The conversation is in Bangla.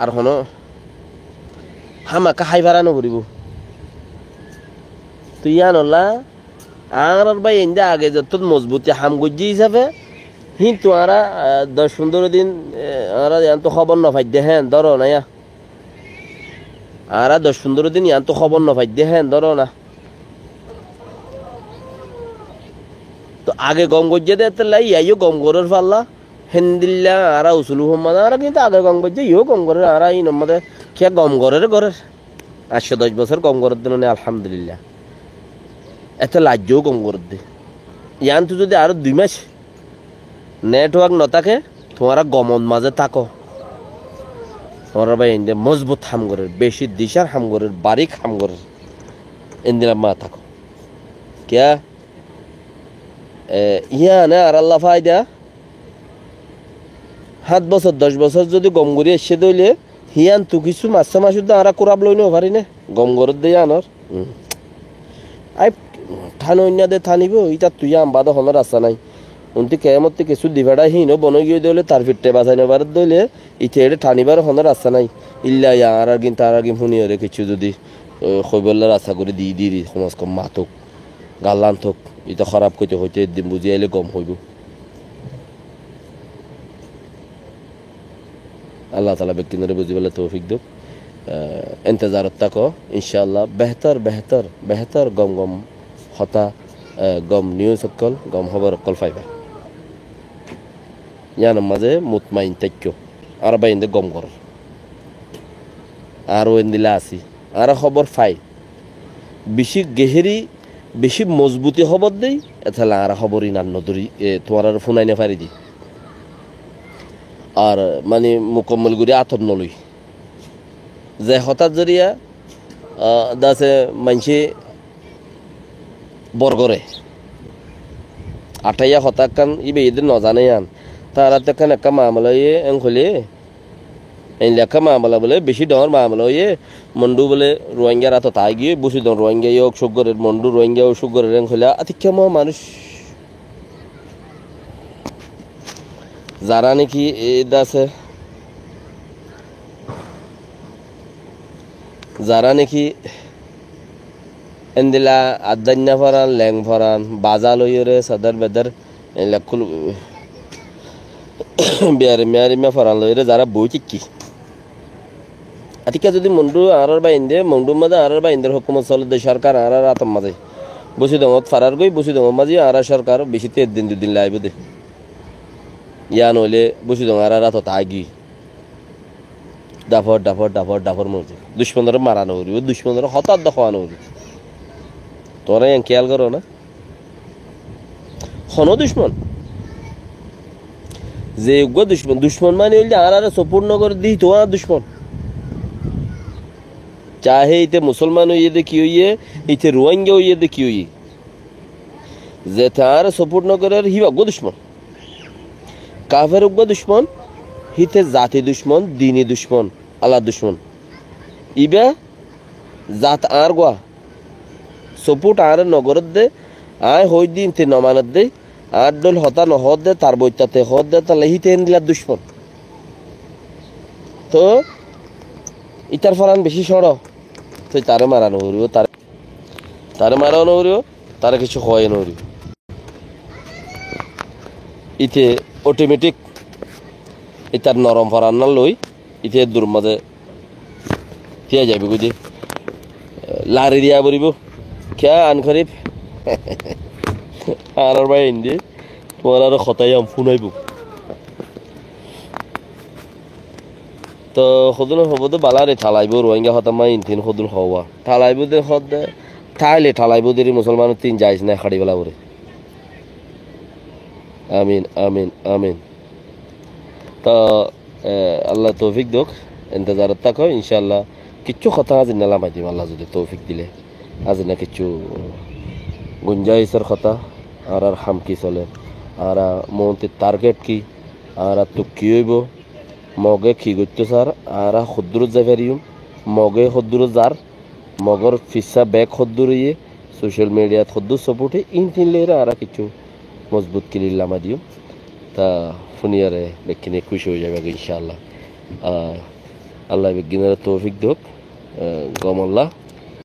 আর হনো হামাকা হাই ভাড়া নকরিব তুই আনলা আর ভাই এনদে আগে যত মজবুতি হাম গজ্জি হিসাবে কিন্তু আরা 10-15 দিন আরা তো খবর না পাই দেখেন ধরো না আরা 10-15 দিন তো খবর না পাই দেখেন ধরো না তো আগে গম গজ্জে দেতে লাই ইয়ো গম গরের পাল্লা হেন্দিল্লা আরা উসুলু হম্মাদ আরা কিন্তু আগে গম গজ্জে ইয়ো গম গরের আরা এই নম্বরে কে গম গরের 810 বছর গম গরের দিন আলহামদুলিল্লাহ এত লাজ্যও গম গরের দে ইয়ান তো যদি আরো 2 মাস নেটওয়ার্ক ন থাকে তোমারা গমন মাঝে থাকো তোমার ভাই ইন্দে মজবুত হাম গরের বেশি দিশার হাম গরের বারিক হাম গরের ইন্দিরা মা থাকো কে ইয়া না আর আল্লাহ ফায়দা 7 বছর 10 বছর যদি গম গড়ি এসে দইলে হিয়ান তো কিছু মাসে মাসে তো আর কোরাব লই নো পারি না গম গড়ত দেই আনর আই থান অন্য দে থানিব ইটা তুই আম বাদ হনর আসা নাই উনতি কেমতে কিছু দিবাড়া হিন বন গিয়ে দইলে তার ফিরতে বাজাই নেবার দইলে ইতে এড়ে ঠানিবার হনর আসা নাই ইল্লা আর কিন্তু আর আগে শুনি ওরে কিছু যদি খৈবল্লার আশা করে দি সমাজ কম মাতুক গাল্লান থক এটা খারাপ কইতে হইতে দিন বুঝি এলে গম হইব আল্লাহ তাআলা ব্যক্তিনরে বুঝিবলে তৌফিক দেব ইন্তজারত থাকো ইনশাআল্লাহ বেহতর গম হতা গম নিউজ সকল গম খবর কল পাইবা ইয়ান মাঝে মুতমাইন থাকো আর বাইন্দে গম কর আর ওইন্দিলা আছি আর খবর পাই বেশি গেহেরি বেশি মজবুতি খবর দেই এথালা আর খবরই না নদরি তোমার আর ফোনাই না পারি দি আর মানে মুকম্মল করে আতর নলই যে হঠাৎ জরিয়া দাসে মানসি বরগরে আঠাইয়া হঠাৎ কান ইবে এদের নজানে আন তারা তেখান একটা মামলা এংখলে এই লেখা মামলা বলে বেশি ডর মামলা মন্ডু বলে রোহিঙ্গার আতো তাই গিয়ে বসে দন রোহিঙ্গা হোক সুগরের মন্ডু রোহিঙ্গা ও সুগরের এংখলে আতিক্ষম মানুষ যারা নাকি আছে যারা নাকি এন্দিলা আদান্যা ফরান ল্যাং ফরান বাজা লইরে সাদার বেদার লেখুল বিয়ারিমা ফরান লইরে যারা বই কি আতিকা যদি মন্ডু আরার বাইন্দে মন্ডু মাঝে আরার বাইন্দের হুকুমত চলে সরকার আরার আতম মাঝে বসি দমত ফারার গই বসি দম মাঝে আরা সরকার বেশি 3 দিন 2 দিন লাইব দে ইয়া নইলে বসি দম আরার আত তাগি ডাফর মরছে দুশ্মনরা মারানো হইব দুশ্মনরা হঠাৎ দেখানো হইব তোরা এন খেয়াল করো না হন দুশ্মন যে দুশ্মন মানে হইলে আর সপূর্ণ করে দিই তো আর দুশ্মন চাহে ইতে মুসলমান হইয়ে দে কি হইয়ে ইতে রোহিঙ্গা হইয়ে দে কি হইয়ে যে তার সপূর্ণ করে হিবা গো দুশ্মন কাফের গো দুশ্মন হিতে জাতি দুশ্মন দিনী দুশ্মন আল্লাহ দুশ্মন ইবা জাত আর গোয়া সপুট আর নগরত দে আয় হই দিন তে নমানত দে আর ডল হতা নহদ দে তার বইতাতে হদ দে তাহলে হিতে এনদিলা দুশ্মন তো ইতার ফরান বেশি সড় তুই তারে মারানো হরিব তারে মারানো হরিব তারে কিছু হয় না হরিব ইতে অটোমেটিক ইতার নরম ফরান না লই ইতে দূর মাঝে থিয়া যাবে বুঝি লারি দিয়া বলিব খেয়া আন খরিফ আর ভাই ইন্দি তোমার আরো খতাই আম ফুনাইব তো সদুন হব তো বালারে ঠালাইব রোহিঙ্গা হতামা ইনথিন সদুন হওয়া ঠালাইব দে সদ দে ঠাইলে ঠালাইব দেরি মুসলমান 3 যাইস না খাড়ি বেলা করে আমিন তো আল্লাহ তৌফিক দোক ইন্তজারত থাকো ইনশাআল্লাহ কিচ্ছু কথা আজ নালা মাইদিম আল্লাহ যদি তৌফিক দিলে আজ না কিচ্ছু গুঞ্জাইশের কথা আর হাম কি চলে আর মন্ত্রীর টার্গেট কি আর তো কি হইব মগে কি করতে স্যার আর সদ্দুর যাইম মগে সদ্দুর যার মগর ফিসা ব্যাগ সদ্দুর ইয়ে সোশ্যাল মিডিয়াত সদ্দুর সপোর্টে ইনটিনলেরা আর কিছু মজবুত কিলিল্লামা দিও তা শুনিয়ারে বেকিনে খুশি হয়ে যাবে ইনশাআল্লাহ আল্লাহ বিজ্ঞানের তৌফিক দোক গম আল্লাহ